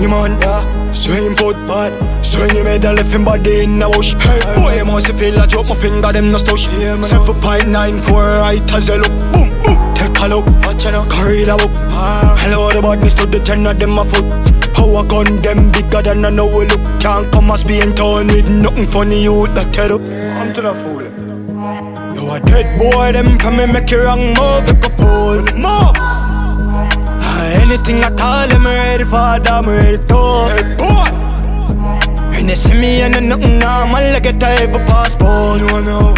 him on, yeah. Swing him foot bad, swing him head and left him body in the bush. Hey, boy, you must feel I drop my finger, them no stush. 7.94 right as they look, boom, boom. Take a look, watch out, carry the book. Hello, the badness to the 10 of them a foot. How a gun them bigger than I know we look. Can't come as being torn with nothing funny you that tear up. I'm to the fool. You a dead boy, them from me make you wrong move, you go fool. Move! Anything at all, I'm ready for that, I'm ready to. Hey boy! And they see me and nothing normal, I get a heavy passport. No.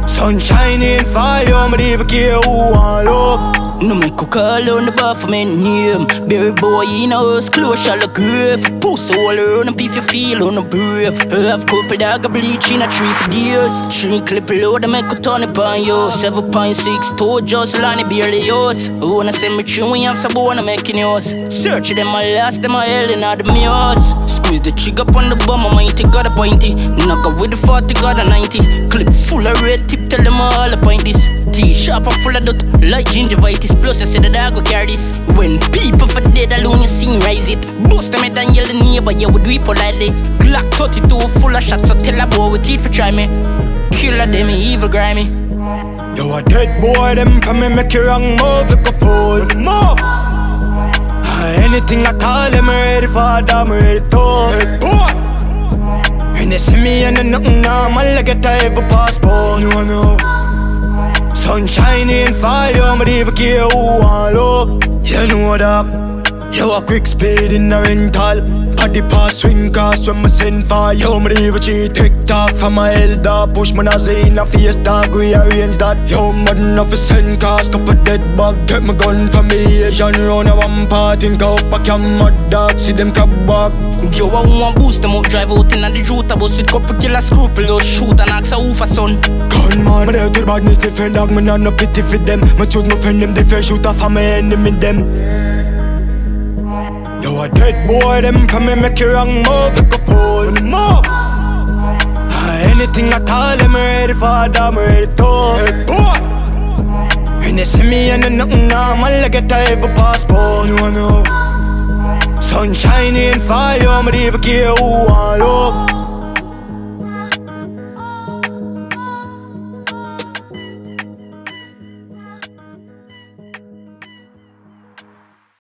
Sunshine in fire, I'm never care who I look. No make a call on the bar for my name. Berry boy in a house, close all the grave. Pussy all around up if you feel on the brave. Have couple dog a bleach in a tree for years. Tree clip load and make a ton upon you. 7.6 toe just land barely yours. Wanna send me true when you have some wanna making yours. Search them my last, them my hell in all the mirrors. Squeeze the trigger on the bum, my mighty got a pointy. Knock out with the 40, got a 90. Clip full of red tip, tell them all the point this. T-sharp and full of dot, like gingivitis. Plus I said that I go carry this. When people for dead alone you sing rise it. Bust them head and yell the neighbor, yeah we do it politely. Glock 32 full of shots, so tell a boy with teeth for try me. Killer them evil grimy. You a dead boy, them from me make you wrong move, you go fool. Move! Anything I call them ready for that, I'm ready to. Hey boy! And they see me and nothing normal, I get a heavy passport. No. Sunshine in fire, I'm never care who I look. You know that. You a quick speed in the rental. Paddy pass swing cast when me send for you. Me never cheat TikTok from my elder. Push my nazi in a face dog, rearrange that. Yo, modern off a send cast. Couple dead bug, get my gun from me Asian round a one part. Think out back your mud dog, see them crab back. Yo, I want boost them up, drive out in the Jota bus with couple killer scrupulous. Shoot and ask a who for son. Gunman, me there to the badness, different dog, me not no pity for them. Me choose my friend them, different shooter for my enemy them. You a dead boy, them from me make you wrong move, you go fool. Move! Anything at all, I'm ready for that, I'm ready to. Hey boy! And they see me and nothing normal, I get a heavy passport. No. Sunshine in fire, I'm never care who I look.